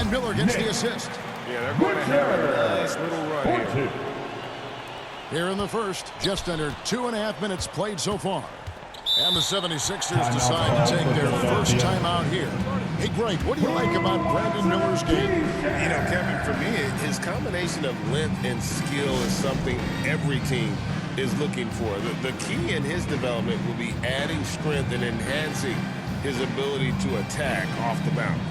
And Miller gets the assist. Yeah, they're going to have a nice little run here. Here in the first, just under 2.5 minutes played so far. And the 76ers decide to take their first time out here. Hey, Greg, what do you like about Brandon Miller's game? You know, Kevin, for me, his combination of length and skill is something every team is looking for. The key in his development will be adding strength and enhancing his ability to attack off the bounce.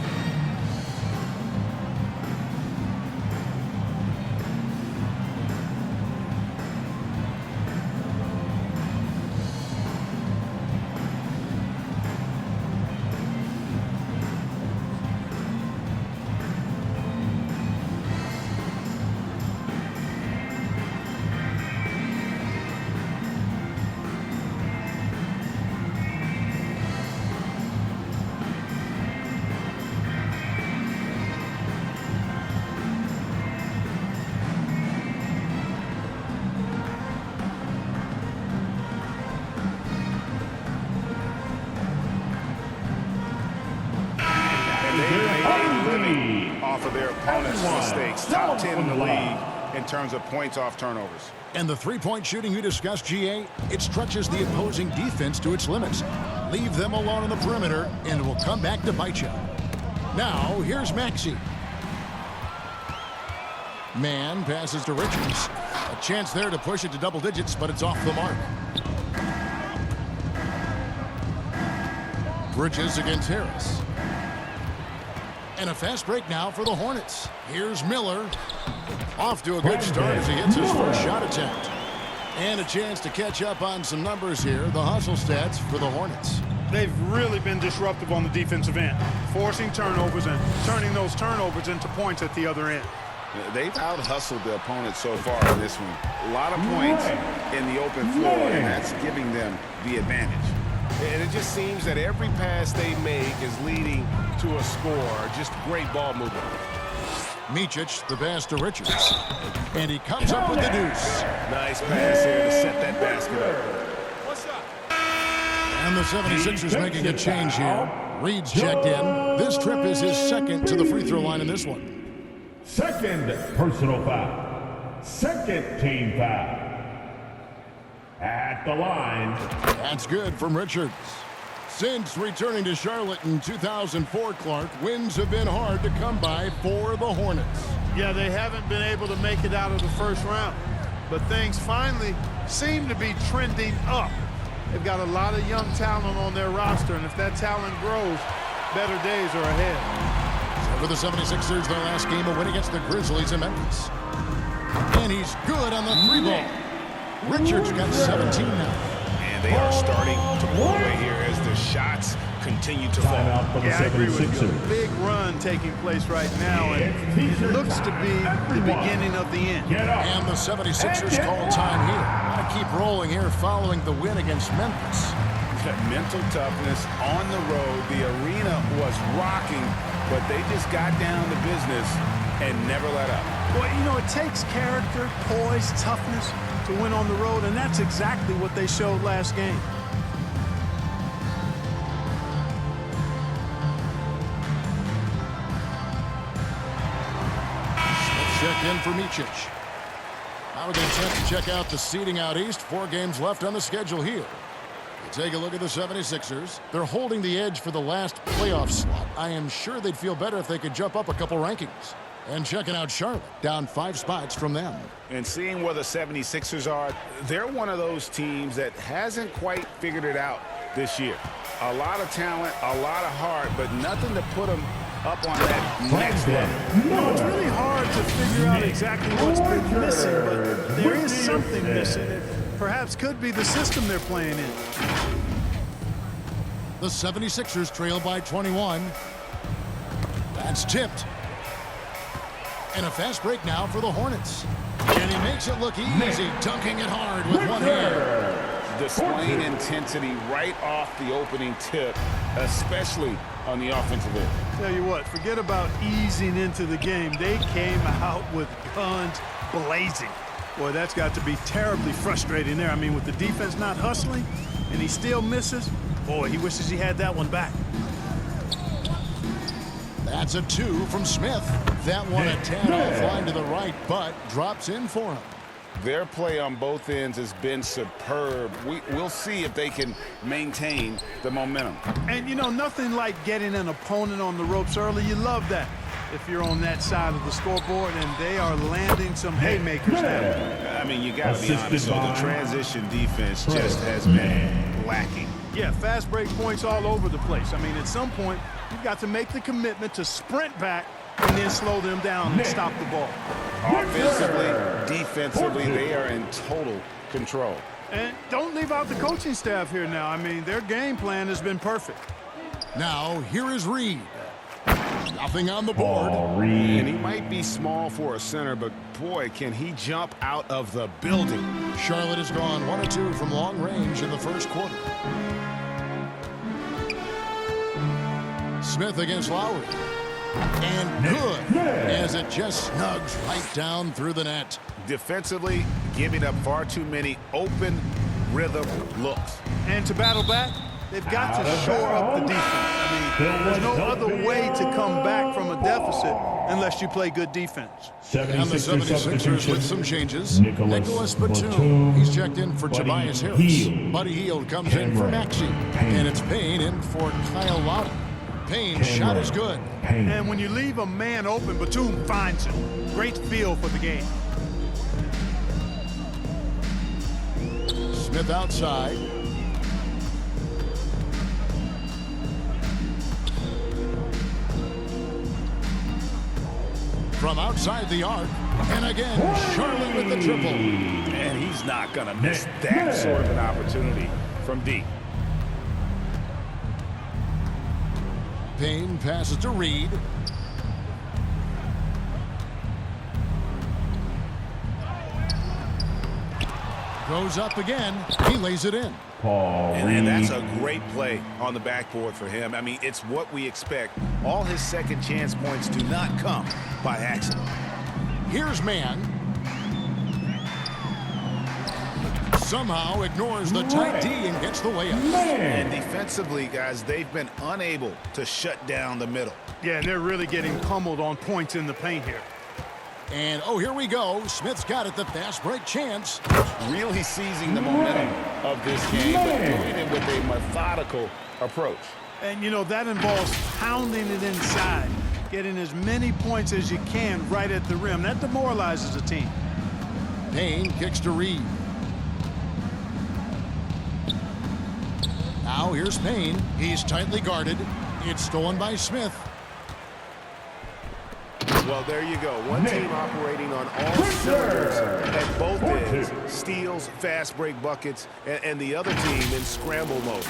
Off of their opponent's mistakes. Top 10 in the league in terms of points off turnovers. And the three-point shooting you discussed, GA, it stretches the opposing defense to its limits. Leave them alone on the perimeter, and it will come back to bite you. Now, here's Maxey. Man passes to Richards. A chance there to push it to double digits, but it's off the mark. Bridges against Harris. And a fast break now for the Hornets. Here's Miller. Off to a good start as he hits his first shot attempt. And a chance to catch up on some numbers here. The hustle stats for the Hornets. They've really been disruptive on the defensive end, forcing turnovers and turning those turnovers into points at the other end. They've out-hustled the opponent so far in this one. A lot of points in the open floor, and that's giving them the advantage. And it just seems that every pass they make is leading to a score. Just great ball movement. Micic, the pass to Richards. And he comes up with the deuce. Nice pass here to set that basket up. And the 76ers making a change here. Reed's checked in. This trip is his second to the free throw line in this one. Second personal foul. Second team foul. At the line. That's good from Richards. Since returning to Charlotte in 2004, Clark, wins have been hard to come by for the Hornets. Yeah, they haven't been able to make it out of the first round, but things finally seem to be trending up. They've got a lot of young talent on their roster, and if that talent grows, better days are ahead. So for the 76ers, their last game a win against the Grizzlies in Memphis. And he's good on the three ball. Richards got 17 now. And they are starting to pull away here as the shots continue to fall. Yeah, I agree with you. Big run taking place right now, and it looks to be the beginning of the end. And the 76ers call time here. Gotta keep rolling here following the win against Memphis. Mental toughness on the road. The arena was rocking, but they just got down to business and never let up. Well, you know, it takes character, poise, toughness to win on the road, and that's exactly what they showed last game. Let's check in for Micic. Now we're going to attempt to check out the seeding out east. 4 games left on the schedule here. Take a look at the 76ers. They're holding the edge for the last playoff slot. I am sure they'd feel better if they could jump up a couple rankings. And checking out Charlotte, down 5 spots from them. And seeing where the 76ers are, they're one of those teams that hasn't quite figured it out this year. A lot of talent, a lot of heart, but nothing to put them up on that next level. No, it's really hard to figure out exactly what's been missing, but there is something missing. It perhaps could be the system they're playing in. The 76ers trail by 21. That's tipped. And a fast break now for the Hornets. And he makes it look easy, dunking it hard with one hand. Displaying intensity right off the opening tip, especially on the offensive end. Tell you what, forget about easing into the game. They came out with guns blazing. Boy, that's got to be terribly frustrating there. I mean, with the defense not hustling and he still misses, boy, he wishes he had that one back. That's a 2 from Smith. That one a tad offline to the right, but drops in for him. Their play on both ends has been superb. We'll see if they can maintain the momentum. And, you know, nothing like getting an opponent on the ropes early. You love that if you're on that side of the scoreboard, and they are landing some haymakers now. I mean, you got to be honest. So the transition defense just has been lacking. Yeah, fast break points all over the place. I mean, at some point, you've got to make the commitment to sprint back and then slow them down and stop the ball. Offensively, defensively, they are in total control. And don't leave out the coaching staff here now. I mean, their game plan has been perfect. Now, here is Reed. Nothing on the board. And he might be small for a center, but boy, can he jump out of the building. Charlotte has gone 1 of 2 from long range in the first quarter. Smith against Lowry. And good, as it just snugs right down through the net. Defensively, giving up far too many open rhythm looks. And to battle back, they've got to shore up the defense. I mean, there's no other way to come back from a deficit unless you play good defense. And the 76ers with some changes. Nicholas Batum, he's checked in for Tobias Harris. Buddy Hield comes in for Maxey. And it's Payne in for Kyle Lowry. Payne's shot is good. And when you leave a man open, Batum finds him. Great feel for the game. Smith outside. From outside the arc. And again, Charlotte with the triple. And he's not going to miss that sort of an opportunity from deep. Payne passes to Reed. Goes up again. He lays it in. And that's a great play on the backboard for him. I mean, it's what we expect. All his second chance points do not come by accident. Here's Mann. Somehow ignores the tight D and gets the layup. And defensively, guys, they've been unable to shut down the middle. Yeah, and they're really getting pummeled on points in the paint here. And, oh, here we go. Smith's got it, the fast break chance. Really seizing the momentum of this game, but doing it with a methodical approach. And, you know, that involves pounding it inside, getting as many points as you can right at the rim. That demoralizes a team. Payne kicks to Reed. Now here's Payne. He's tightly guarded. It's stolen by Smith. Well, there you go. One team operating on all cylinders at both ends. Steals, fast break buckets, and the other team in scramble mode.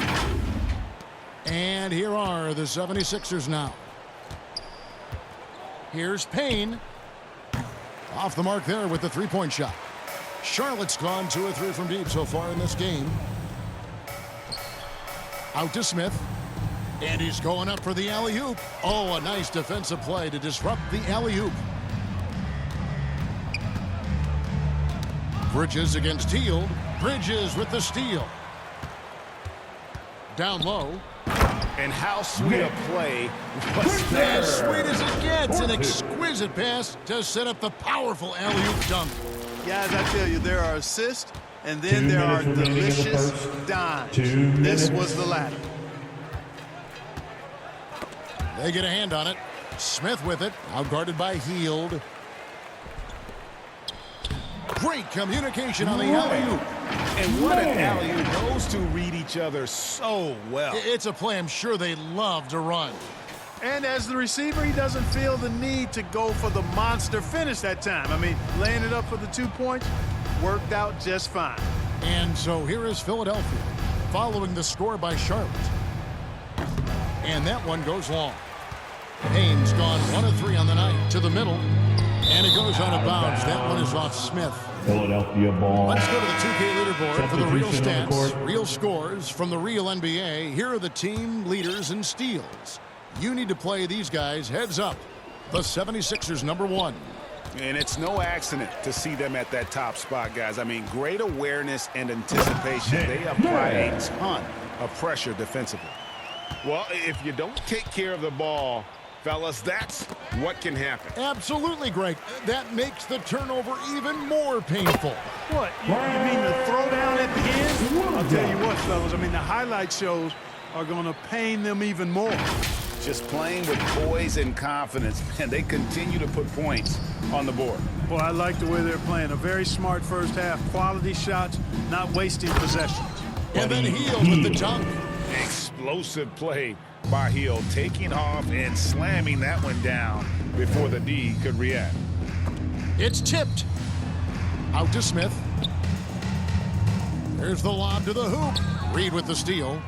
And here are the 76ers now. Here's Payne. Off the mark there with the three-point shot. Charlotte's gone 2 of 3 from deep so far in this game. Out to Smith. And he's going up for the alley-oop. Oh, a nice defensive play to disrupt the alley-oop. Bridges against Hield. Bridges with the steal. Down low. And how sweet a play was that? As sweet as it gets. An exquisite pass to set up the powerful alley-oop dunk. Guys, I tell you, there are assists, and then there are delicious dimes. This was the latter. They get a hand on it. Smith with it. Out guarded by Hield. Great communication on the alley-oop. And what an alley-oop. Those two read each other so well. It's a play I'm sure they love to run. And as the receiver, he doesn't feel the need to go for the monster finish that time. I mean, laying it up for the 2 points worked out just fine. And so here is Philadelphia following the score by Charlotte. And that one goes long. Payne's gone 1 of 3 on the night to the middle. And it goes out of bounds. That one is off Smith. Philadelphia ball. Let's go to the 2K leaderboard for the real Substitution on the stats, court. real scores from the real NBA. Here are the team leaders in steals. You need to play these guys heads up. The 76ers #1. And it's no accident to see them at that top spot, guys. I mean, great awareness and anticipation. They apply a ton of pressure defensively. Well, if you don't take care of the ball, Fellas, that's what can happen. Absolutely, Greg. That makes the turnover even more painful. What? You mean the throwdown at the end? I'll tell you what, fellas. I mean, the highlight shows are going to pain them even more. Just playing with poise and confidence, and they continue to put points on the board. Well, I like the way they're playing. A very smart first half. Quality shots, not wasting possessions. And then Hield with the dunk. Explosive play by Hield, taking off and slamming that one down before the D could react. It's tipped. Out to Smith. There's the lob to the hoop. Reed with the steal.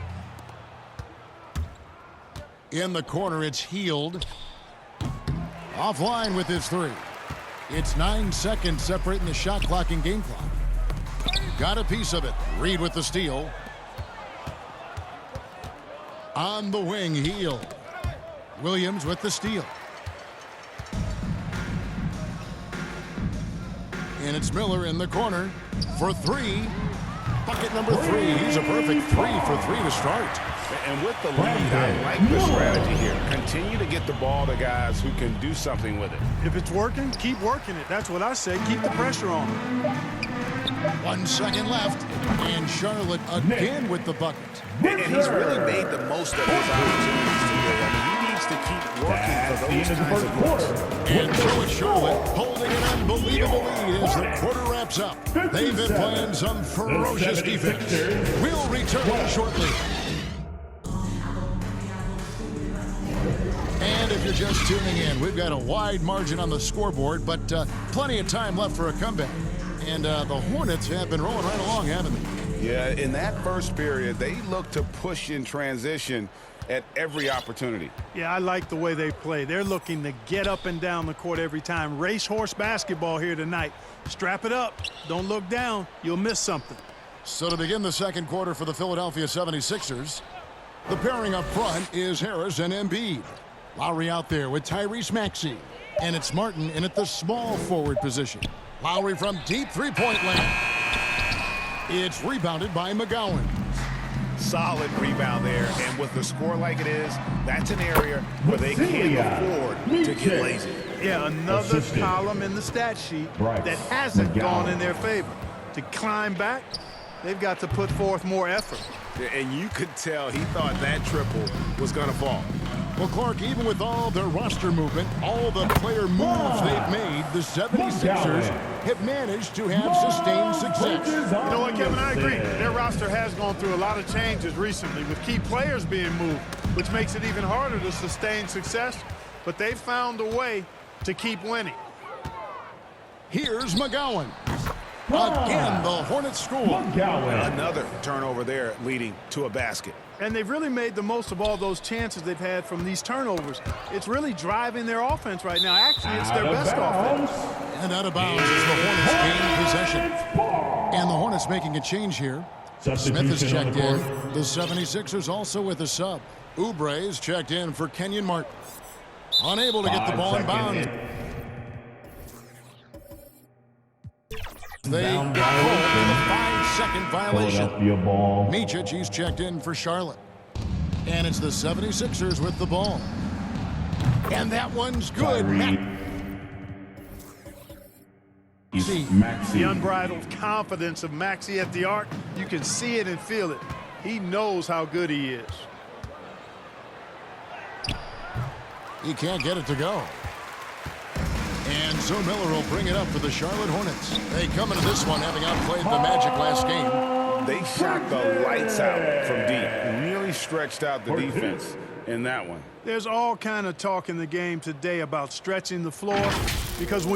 In the corner, it's Hield. Offline with his three. It's 9 seconds separating the shot clock and game clock. Got a piece of it. Reed with the steal. On the wing, Hield. Williams with the steal. And it's Miller in the corner for three. Bucket number 3. He's a perfect 3 for 3 to start. And with the lead, I like the strategy here. Continue to get the ball to guys who can do something with it. If it's working, keep working it. That's what I say. Keep the pressure on. 1 second left. And Charlotte again with the bucket. And he's really made the most of his opportunities today. I mean, he needs to keep working for those kinds of goals. And so it's Charlotte holding an unbelievable lead as the quarter wraps up. They've been playing some ferocious defense. We'll return shortly. And if you're just tuning in, we've got a wide margin on the scoreboard, but plenty of time left for a comeback. And the Hornets have been rolling right along, haven't they? Yeah, in that first period, they look to push in transition at every opportunity. Yeah, I like the way they play. They're looking to get up and down the court every time. Racehorse basketball here tonight. Strap it up. Don't look down. You'll miss something. So to begin the second quarter for the Philadelphia 76ers, the pairing up front is Harris and Embiid. Lowry out there with Tyrese Maxey. And it's Martin in at the small forward position. Lowry from deep three-point land. It's rebounded by McGowan. Solid rebound there, and with the score like it is, that's an area where they can't afford to get lazy. Yeah, another column in the stat sheet that hasn't gone in their favor. To climb back, they've got to put forth more effort. And you could tell he thought that triple was going to fall. Well, Clark, even with all their roster movement, all the player moves they've made, the 76ers have managed to have sustained success. You know what, Kevin? I agree. Their roster has gone through a lot of changes recently with key players being moved, which makes it even harder to sustain success. But they've found a way to keep winning. Here's McGowan. Again, the Hornets score. Another turnover there leading to a basket. And they've really made the most of all those chances they've had from these turnovers. It's really driving their offense right now. Actually, it's their best offense. And out of bounds as the Hornets gain possession. And the Hornets making a change here. Smith is checked in. The 76ers also with a sub. Oubre is checked in for Kenyon Martin. Unable to get the ball in bounds. They get called for the 5-second violation. Micic, he's checked in for Charlotte. And it's the 76ers with the ball. And that one's good. The unbridled confidence of Maxey at the arc, you can see it and feel it. He knows how good he is. He can't get it to go. And so Miller will bring it up for the Charlotte Hornets. They come into this one having outplayed the Magic last game. They shot the lights out from deep. Really stretched out the defense in that one. There's all kind of talk in the game today about stretching the floor because when